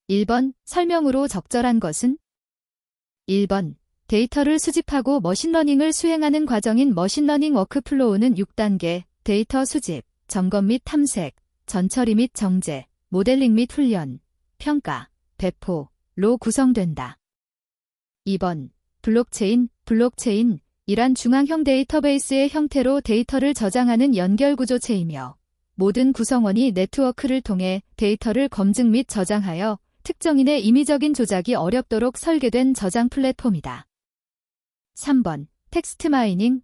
1번 설명으로 적절한 것은? 1번 데이터를 수집하고 머신러닝을 수행하는 과정인 머신러닝 워크플로우는 6단계, 데이터 수집, 점검 및 탐색, 전처리 및 정제, 모델링 및 훈련, 평가, 배포로 구성된다. 2번 블록체인, 이란 중앙형 데이터베이스의 형태로 데이터를 저장하는 연결구조체이며 모든 구성원이 네트워크를 통해 데이터를 검증 및 저장하여 특정인의 임의적인 조작이 어렵도록 설계된 저장 플랫폼이다. 3번 텍스트 마이닝은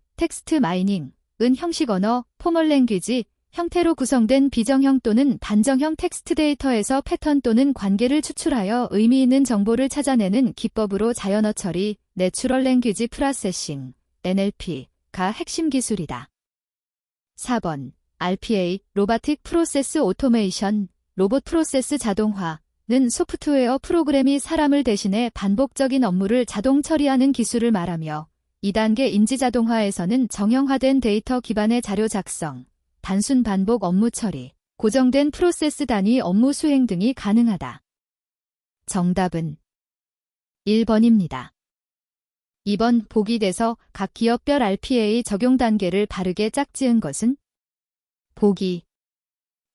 형식 언어, 포멀 랭귀지, 형태로 구성된 비정형 또는 단정형 텍스트 데이터에서 패턴 또는 관계를 추출하여 의미 있는 정보를 찾아내는 기법으로 자연어 처리, 내추럴 랭귀지 프로세싱, NLP가 핵심 기술이다. 4번 RPA, 로보틱 프로세스 오토메이션, 로봇 프로세스 자동화는 소프트웨어 프로그램이 사람을 대신해 반복적인 업무를 자동 처리하는 기술을 말하며 2단계 인지자동화에서는 정형화된 데이터 기반의 자료 작성, 단순 반복 업무 처리, 고정된 프로세스 단위 업무 수행 등이 가능하다. 정답은 1번입니다. 2번 보기 돼서 각 기업별 RPA 적용 단계를 바르게 짝지은 것은? 보기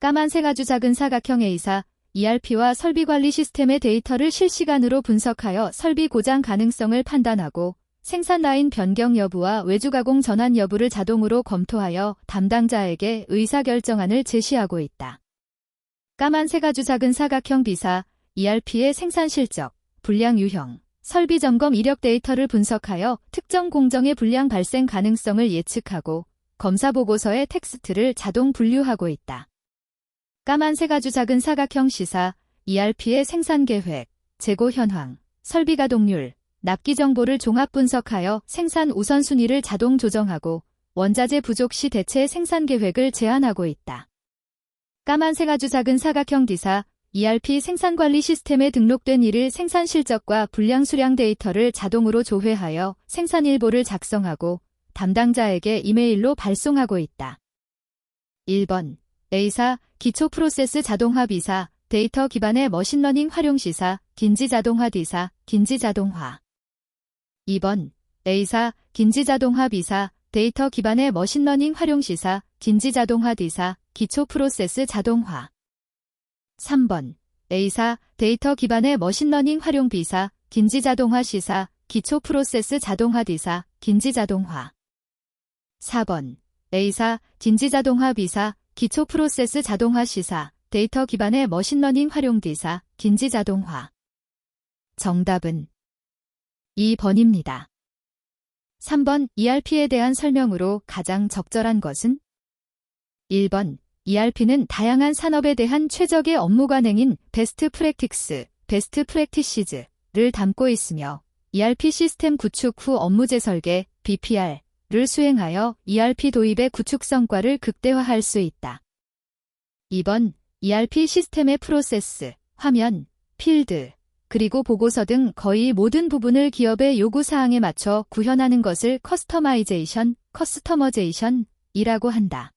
까만색 아주 작은 사각형 A사, ERP와 설비관리 시스템의 데이터를 실시간으로 분석하여 설비 고장 가능성을 판단하고 생산 라인 변경 여부와 외주 가공 전환 여부를 자동으로 검토하여 담당자에게 의사결정안을 제시하고 있다. 까만색 아주 작은 사각형 B사, ERP의 생산 실적, 불량 유형, 설비 점검 이력 데이터를 분석하여 특정 공정의 불량 발생 가능성을 예측하고 검사 보고서의 텍스트를 자동 분류하고 있다. 까만색 아주 작은 사각형 C사, ERP의 생산 계획, 재고 현황, 설비 가동률, 납기 정보를 종합 분석하여 생산 우선순위를 자동 조정하고 원자재 부족 시 대체 생산 계획을 제안하고 있다. 까만색 아주 작은 사각형 D사, ERP 생산관리 시스템에 등록된 1일 생산 실적과 불량 수량 데이터를 자동으로 조회하여 생산 일보를 작성하고 담당자에게 이메일로 발송하고 있다. 1번 A사, 기초 프로세스 자동화 B사, 데이터 기반의 머신러닝 활용 C사, 긴지자동화 D사, 긴지자동화. 2번 A사, 긴지자동화 B사, 데이터 기반의 머신러닝 활용 C사, 긴지자동화 D사, 기초 프로세스 자동화. 3번 A사, 데이터 기반의 머신러닝 활용 B사, 긴지자동화 C사, 기초 프로세스 자동화 D사, 긴지자동화. 4번 A사, 긴지자동화 B사, 기초 프로세스 자동화 C사, 데이터 기반의 머신러닝 활용 D사, 긴지자동화. 정답은 2번입니다. 3번 ERP에 대한 설명으로 가장 적절한 것은? 1번 ERP는 다양한 산업에 대한 최적의 업무 관행인 베스트 프랙티스, 베스트 프랙티시즈를 담고 있으며 ERP 시스템 구축 후 업무 재설계, BPR를 수행하여 ERP 도입의 구축 성과를 극대화할 수 있다. 2번 ERP 시스템의 프로세스, 화면, 필드, 그리고 보고서 등 거의 모든 부분을 기업의 요구사항에 맞춰 구현하는 것을 커스터머제이션이라고 한다.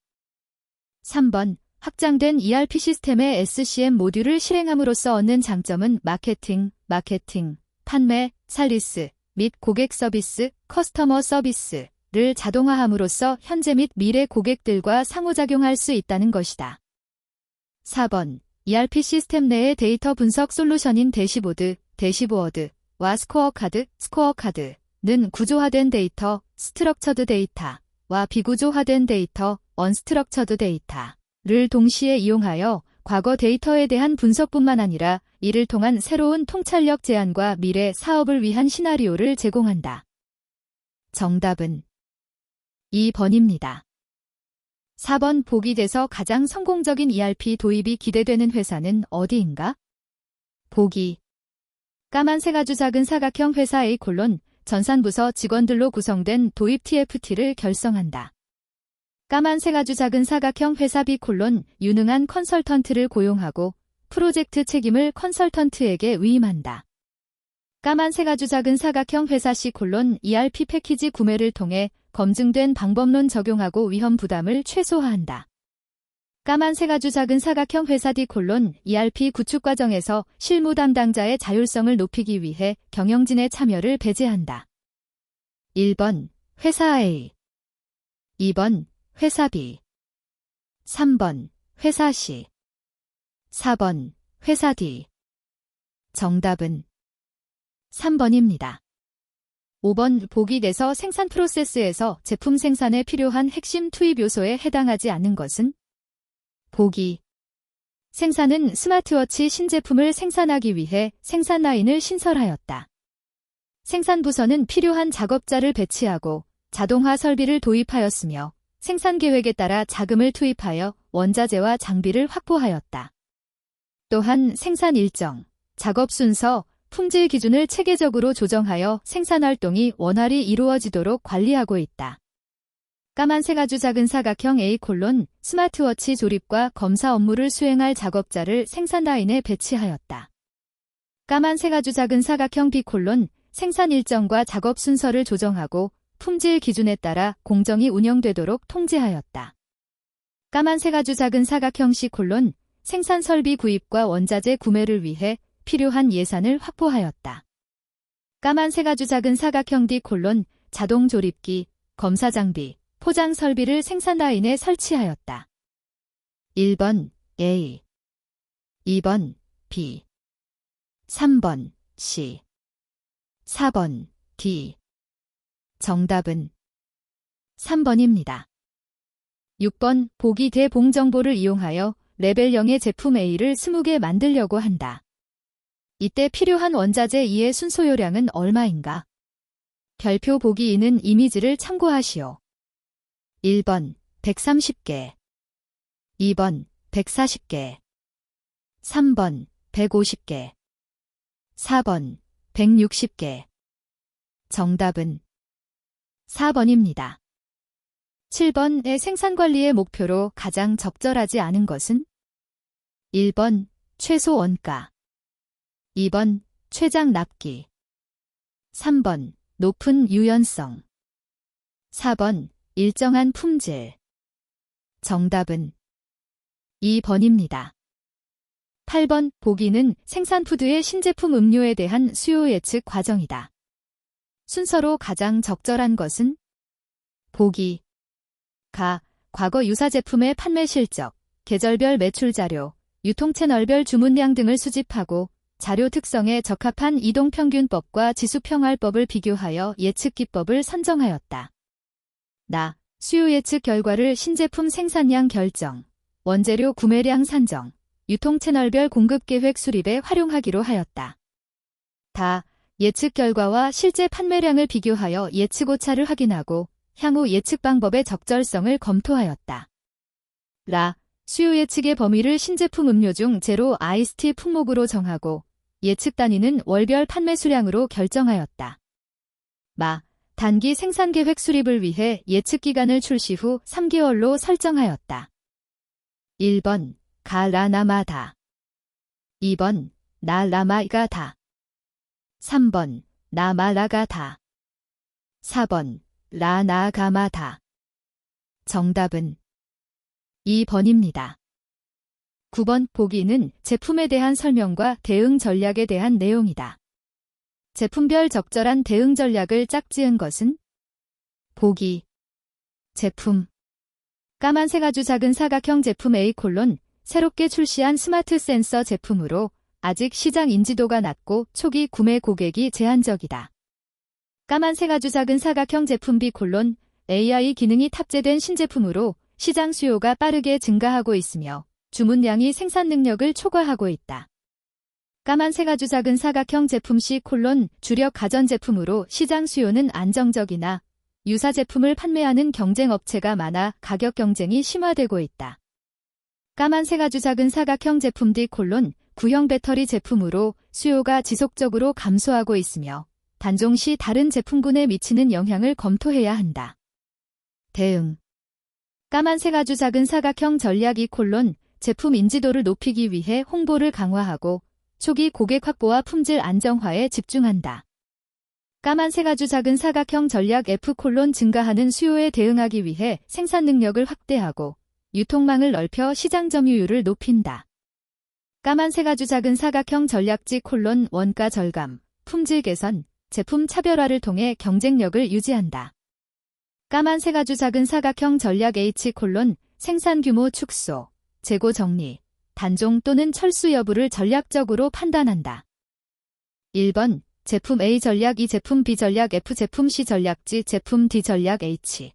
3번 확장된 ERP 시스템의 SCM 모듈을 실행함으로써 얻는 장점은 마케팅, 판매, 살리스 및 고객 서비스, 커스터머 서비스를 자동화함으로써 현재 및 미래 고객들과 상호작용할 수 있다는 것이다. 4번 ERP 시스템 내의 데이터 분석 솔루션인 대시보드와 스코어카드는 구조화된 데이터, 스트럭처드 데이터와 비구조화된 데이터, 언스트럭처드 데이터를 동시에 이용하여 과거 데이터에 대한 분석뿐만 아니라 이를 통한 새로운 통찰력 제안과 미래 사업을 위한 시나리오를 제공한다. 정답은 2번입니다. 4번 보기 돼서 가장 성공적인 ERP 도입이 기대되는 회사는 어디인가? 보기 까만색 아주 작은 사각형 회사 A 전산부서 직원들로 구성된 도입 TFT를 결성한다. 까만색 아주 작은 사각형 회사 B 유능한 컨설턴트를 고용하고 프로젝트 책임을 컨설턴트에게 위임한다. 까만색 아주 작은 사각형 회사 C ERP 패키지 구매를 통해 검증된 방법론 적용하고 위험 부담을 최소화한다. 까만 세 가주 작은 사각형 회사 D:ERP 구축 과정에서 실무 담당자의 자율성을 높이기 위해 경영진의 참여를 배제한다. 1번 회사 A, 2번 회사 B, 3번 회사 C, 4번 회사 D. 정답은 3번입니다. 5번 보기 내서 생산 프로세스에서 제품 생산에 필요한 핵심 투입 요소에 해당하지 않는 것은? 보기. 생산은 스마트워치 신제품을 생산하기 위해 생산 라인을 신설하였다. 생산 부서는 필요한 작업자를 배치하고 자동화 설비를 도입하였으며 생산 계획에 따라 자금을 투입하여 원자재와 장비를 확보하였다. 또한 생산 일정, 작업 순서, 품질 기준을 체계적으로 조정하여 생산 활동이 원활히 이루어지도록 관리하고 있다. 까만 세 가주 작은 사각형 A: 스마트워치 조립과 검사 업무를 수행할 작업자를 생산 라인에 배치하였다. 까만 세 가주 작은 사각형 B: 생산 일정과 작업 순서를 조정하고 품질 기준에 따라 공정히 운영되도록 통제하였다. 까만 세 가주 작은 사각형 C: 생산 설비 구입과 원자재 구매를 위해 필요한 예산을 확보하였다. 까만 세 가주 작은 사각형 D: 자동 조립기, 검사 장비, 포장 설비를 생산 라인에 설치하였다. 1번 A, 2번 B, 3번 C, 4번 D. 정답은 3번입니다. 6번 보기 대봉 정보를 이용하여 레벨 0의 제품 A를 20개 만들려고 한다. 이때 필요한 원자재 2의 순소요량은 얼마인가? 별표 보기 2는 이미지를 참고하시오. 1번 130개, 2번 140개, 3번 150개, 4번 160개. 정답은 4번입니다. 7번의 생산관리의 목표로 가장 적절하지 않은 것은? 1번 최소 원가, 2번 최장 납기, 3번 높은 유연성, 4번 일정한 품질. 정답은 2번입니다. 8번 보기는 생산푸드의 신제품 음료에 대한 수요 예측 과정이다. 순서로 가장 적절한 것은? 보기. 가. 과거 유사 제품의 판매 실적, 계절별 매출 자료, 유통 채널별 주문량 등을 수집하고 자료 특성에 적합한 이동평균법과 지수평활법을 비교하여 예측 기법을 선정하였다. 나. 수요 예측 결과를 신제품 생산량 결정, 원재료 구매량 산정, 유통 채널별 공급 계획 수립에 활용하기로 하였다. 다. 예측 결과와 실제 판매량을 비교하여 예측 오차를 확인하고 향후 예측 방법의 적절성을 검토하였다. 라. 수요 예측의 범위를 신제품 음료 중 제로 아이스티 품목으로 정하고 예측 단위는 월별 판매 수량으로 결정하였다. 마. 단기 생산 계획 수립을 위해 예측 기간을 출시 후 3개월로 설정하였다. 1번 가라나마다, 2번 나라마이가다, 3번 나마라가다, 4번 라나가마다. 정답은 2번입니다. 9번 보기는 제품에 대한 설명과 대응 전략에 대한 내용이다. 제품별 적절한 대응 전략을 짝지은 것은? 보기. 제품. 까만 세 가주 작은 사각형 제품 A: 새롭게 출시한 스마트 센서 제품으로 아직 시장 인지도가 낮고 초기 구매 고객이 제한적이다. 까만 세 가주 작은 사각형 제품 B: AI 기능이 탑재된 신제품으로 시장 수요가 빠르게 증가하고 있으며 주문량이 생산 능력을 초과하고 있다. 까만 세 가주 작은 사각형 제품 C: 주력 가전제품으로 시장 수요는 안정적이나 유사 제품을 판매하는 경쟁업체가 많아 가격 경쟁이 심화되고 있다. 까만 세 가주 작은 사각형 제품 D: 구형 배터리 제품으로 수요가 지속적으로 감소하고 있으며 단종 시 다른 제품군에 미치는 영향을 검토해야 한다. 대응. 까만 세 가주 작은 사각형 전략 E: 제품 인지도를 높이기 위해 홍보를 강화하고 초기 고객 확보와 품질 안정화에 집중한다. 까만 세 가주 작은 사각형 전략 F: 증가하는 수요에 대응하기 위해 생산 능력을 확대하고 유통망을 넓혀 시장 점유율을 높인다. 까만 세 가지 작은 사각형 전략지 원가 절감, 품질 개선, 제품 차별화를 통해 경쟁력을 유지한다. 까만 세 가지 작은 사각형 전략 H 생산 규모 축소, 재고 정리, 단종 또는 철수 여부를 전략적으로 판단한다. 1번 제품 A 전략 2 제품 B 전략 F 제품 C 전략 G 제품 D 전략 H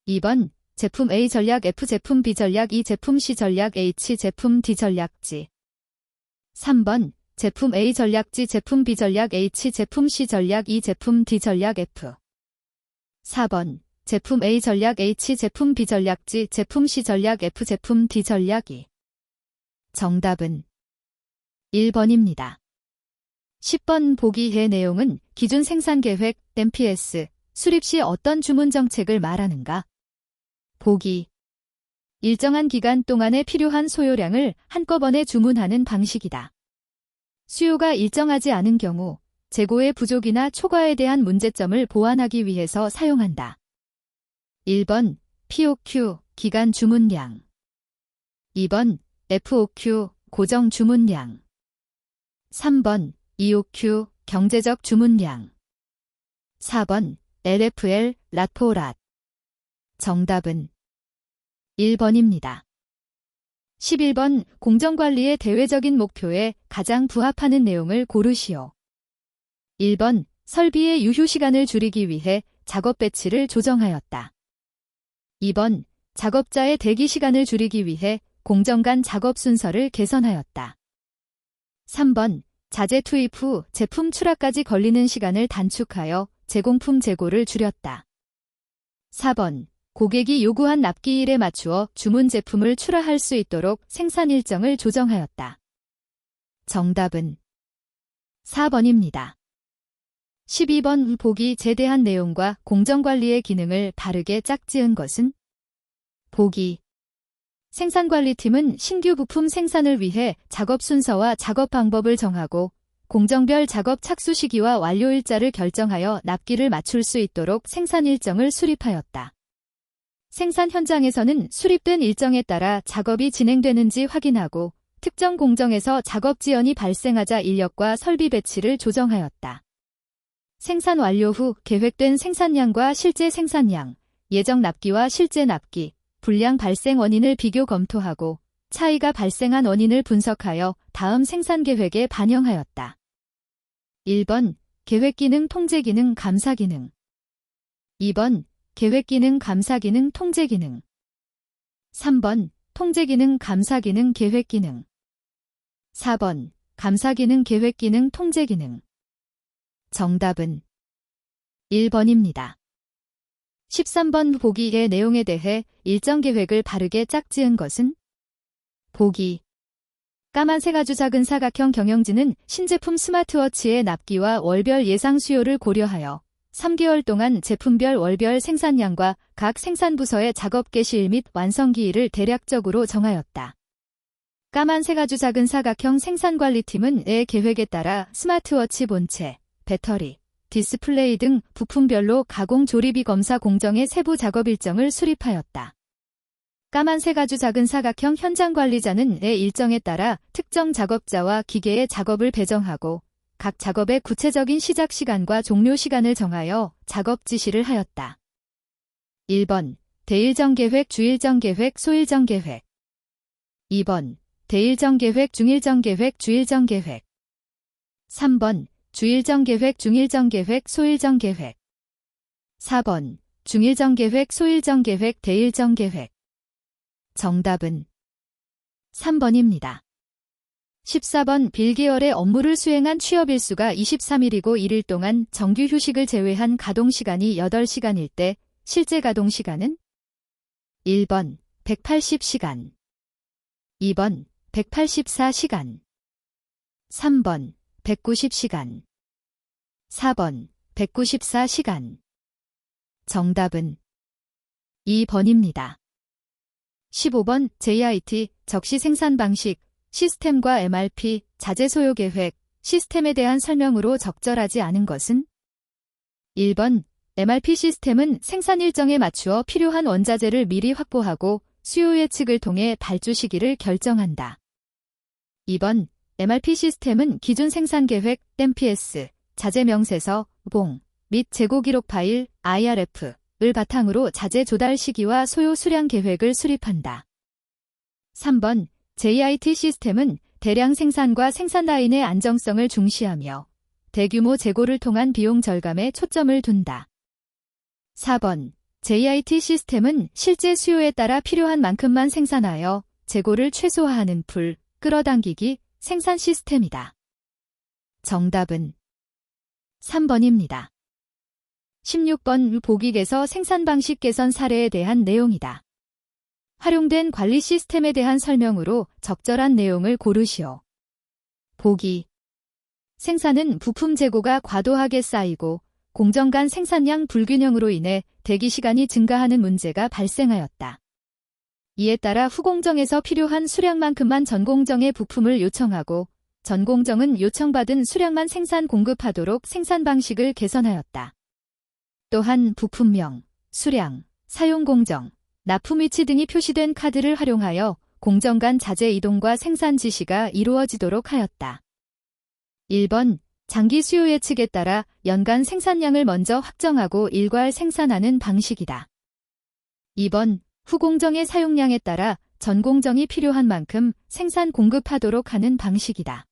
2번 제품 A 전략 F 제품 B 전략 E 제품 C 전략 H 제품 D 전략 G 3번 제품 A 전략 G 제품 B 전략 H 제품 C 전략 E 제품 D 전략 F 4번 제품 A 전략 H 제품 B 전략 G 제품 C 전략 F 제품 D 전략 E 정답은 1번입니다. 10번 보기의 내용은 기준 생산계획, MPS, 수립 시 어떤 주문 정책을 말하는가? 보기. 일정한 기간 동안에 필요한 소요량을 한꺼번에 주문하는 방식이다. 수요가 일정하지 않은 경우 재고의 부족이나 초과에 대한 문제점을 보완하기 위해서 사용한다. 1번 POQ, 기간 주문량. 2번 FOQ, 고정 주문량. 3번 EOQ, 경제적 주문량. 4번 LFL, 랏포랏. 정답은 1번입니다. 11번 공정관리의 대외적인 목표에 가장 부합하는 내용을 고르시오. 1번 설비의 유휴시간을 줄이기 위해 작업 배치를 조정하였다. 2번 작업자의 대기시간을 줄이기 위해 공정 간 작업 순서를 개선하였다. 3번 자재 투입 후 제품 출하까지 걸리는 시간을 단축하여 제공품 재고를 줄였다. 4번 고객이 요구한 납기일에 맞추어 주문 제품을 출하할 수 있도록 생산 일정을 조정하였다. 정답은 4번입니다. 12번 보기에 대한 내용과 공정관리의 기능을 바르게 짝지은 것은? 보기. 생산관리팀은 신규 부품 생산을 위해 작업 순서와 작업 방법을 정하고 공정별 작업 착수 시기와 완료 일자를 결정하여 납기를 맞출 수 있도록 생산 일정을 수립하였다. 생산 현장에서는 수립된 일정에 따라 작업이 진행되는지 확인하고 특정 공정에서 작업 지연이 발생하자 인력과 설비 배치를 조정하였다. 생산 완료 후 계획된 생산량과 실제 생산량, 예정 납기와 실제 납기, 불량 발생 원인을 비교 검토하고 차이가 발생한 원인을 분석하여 다음 생산 계획에 반영하였다. 1번 계획기능 통제기능 감사기능. 2번 계획기능 감사기능 통제기능. 3번 통제기능 감사기능 계획기능. 4번 감사기능 계획기능 통제기능. 정답은 1번입니다. 13번 보기의 내용에 대해 일정 계획을 바르게 짝지은 것은? 보기. 까만 세 가지 작은 사각형 경영지는 신제품 스마트워치의 납기와 월별 예상 수요를 고려하여 3개월 동안 제품별 월별 생산량과 각 생산부서의 작업 개시일 및 완성기일을 대략적으로 정하였다. 까만 세 가지 작은 사각형 생산관리팀은 계획에 따라 스마트워치 본체, 배터리, 디스플레이 등 부품별로 가공 조립이 검사 공정의 세부 작업 일정을 수립하였다. 까만 세 가지 작은 사각형 현장 관리자는 일정에 따라 특정 작업자와 기계의 작업을 배정하고 각 작업의 구체적인 시작 시간과 종료 시간을 정하여 작업 지시를 하였다. 1번 대일정 계획, 주일정 계획, 소일정 계획. 2번 대일정 계획, 중일정 계획, 주일정 계획. 3번 주일정 계획, 중일정 계획, 소일정 계획. 4번 중일정 계획, 소일정 계획, 대일정 계획. 정답은 3번입니다. 14번 빌계열의 업무를 수행한 취업일수가 23일이고 1일 동안 정규 휴식을 제외한 가동시간이 8시간일 때 실제 가동시간은? 1번 180시간. 2번 184시간. 3번 190시간. 4번 194시간. 정답은 2번입니다. 15번 JIT, 적시 생산 방식, 시스템과 MRP, 자재 소요 계획, 시스템에 대한 설명으로 적절하지 않은 것은? 1번 MRP 시스템은 생산 일정에 맞추어 필요한 원자재를 미리 확보하고 수요 예측을 통해 발주 시기를 결정한다. 2번, MRP 시스템은 기준 생산 계획, MPS, 자재 명세서, 봉, 및 재고 기록 파일, IRF를 바탕으로 자재 조달 시기와 소요 수량 계획을 수립한다. 3번, JIT 시스템은 대량 생산과 생산 라인의 안정성을 중시하며 대규모 재고를 통한 비용 절감에 초점을 둔다. 4번, JIT 시스템은 실제 수요에 따라 필요한 만큼만 생산하여 재고를 최소화하는 끌어당기기 생산 시스템이다. 정답은 3번입니다. 16번 보기에서 생산 방식 개선 사례에 대한 내용이다. 활용된 관리 시스템에 대한 설명으로 적절한 내용을 고르시오. 보기. 생산은 부품 재고가 과도하게 쌓이고 공정 간 생산량 불균형으로 인해 대기 시간이 증가하는 문제가 발생하였다. 이에 따라 후공정에서 필요한 수량만큼만 전공정에 부품을 요청하고 전공정은 요청받은 수량만 생산 공급하도록 생산 방식을 개선하였다. 또한 부품명, 수량, 사용 공정, 납품 위치 등이 표시된 카드를 활용하여 공정 간 자재 이동과 생산 지시가 이루어지도록 하였다. 1번, 장기 수요 예측에 따라 연간 생산량을 먼저 확정하고 일괄 생산하는 방식이다. 2번, 후공정의 사용량에 따라 전공정이 필요한 만큼 생산 공급하도록 하는 방식이다.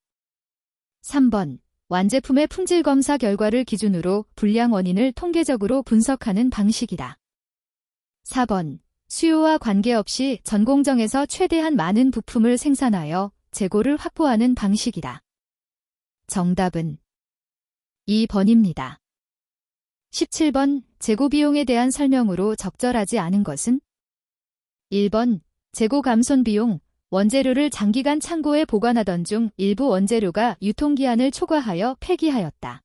3번, 완제품의 품질 검사 결과를 기준으로 불량 원인을 통계적으로 분석하는 방식이다. 4번, 수요와 관계없이 전공정에서 최대한 많은 부품을 생산하여 재고를 확보하는 방식이다. 정답은 2번입니다. 17번, 재고 비용에 대한 설명으로 적절하지 않은 것은? 1번, 재고 감손 비용, 원재료를 장기간 창고에 보관하던 중 일부 원재료가 유통기한을 초과하여 폐기하였다.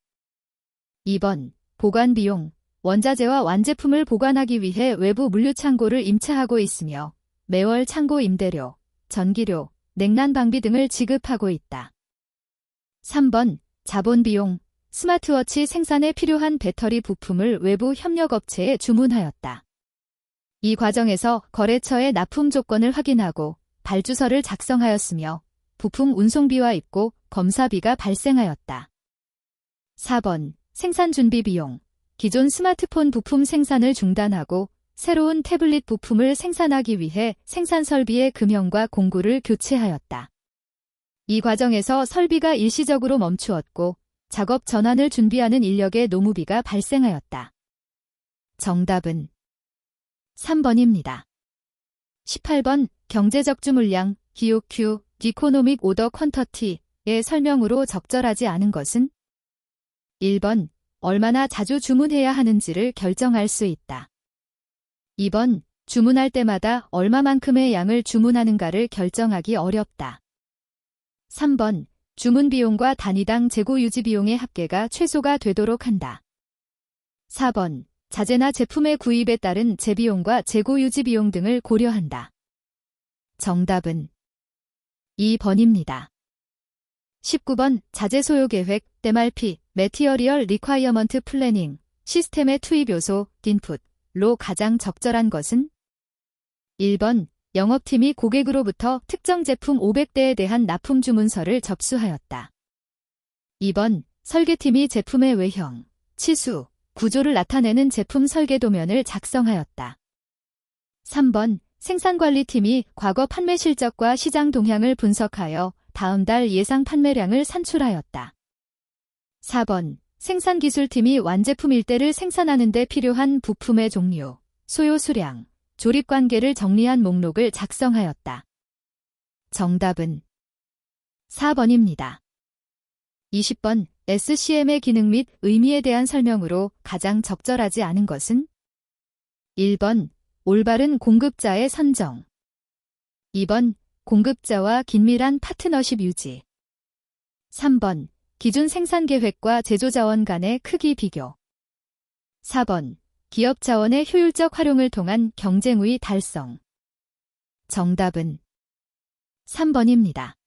2번, 보관 비용, 원자재와 완제품을 보관하기 위해 외부 물류창고를 임차하고 있으며 매월 창고 임대료, 전기료, 냉난 방비 등을 지급하고 있다. 3번, 자본 비용, 스마트워치 생산에 필요한 배터리 부품을 외부 협력업체에 주문하였다. 이 과정에서 거래처의 납품 조건을 확인하고 발주서를 작성하였으며 부품 운송비와 입고 검사비가 발생하였다. 4번, 생산 준비 비용, 기존 스마트폰 부품 생산을 중단하고 새로운 태블릿 부품을 생산하기 위해 생산 설비의 금형과 공구를 교체하였다. 이 과정에서 설비가 일시적으로 멈추었고 작업 전환을 준비하는 인력의 노무비가 발생하였다. 정답은 3번입니다. 18번, 경제적 주물량, EOQ, Economic Order Quantity의 설명으로 적절하지 않은 것은? 1번, 얼마나 자주 주문해야 하는지를 결정할 수 있다. 2번, 주문할 때마다 얼마만큼의 양을 주문하는가를 결정하기 어렵다. 3번, 주문 비용과 단위당 재고 유지 비용의 합계가 최소가 되도록 한다. 4번, 자재나 제품의 구입에 따른 재비용과 재고 유지 비용 등을 고려한다. 정답은 2번입니다. 19번, 자재 소요 계획, MRP, Material Requirement Planning, 시스템의 투입 요소, 인풋로 가장 적절한 것은? 1번, 영업팀이 고객으로부터 특정 제품 500대에 대한 납품 주문서를 접수하였다. 2번, 설계팀이 제품의 외형, 치수, 구조를 나타내는 제품 설계 도면을 작성하였다. 3번, 생산관리팀이 과거 판매 실적과 시장 동향을 분석하여 다음 달 예상 판매량을 산출하였다. 4번, 생산기술팀이 완제품 일대를 생산하는 데 필요한 부품의 종류, 소요 수량, 조립 관계를 정리한 목록을 작성하였다. 정답은 4번입니다. 20번, SCM의 기능 및 의미에 대한 설명으로 가장 적절하지 않은 것은? 1번, 올바른 공급자의 선정. 2번, 공급자와 긴밀한 파트너십 유지. 3번, 기준 생산 계획과 제조 자원 간의 크기 비교. 4번, 기업 자원의 효율적 활용을 통한 경쟁 우위 달성. 정답은 3번입니다.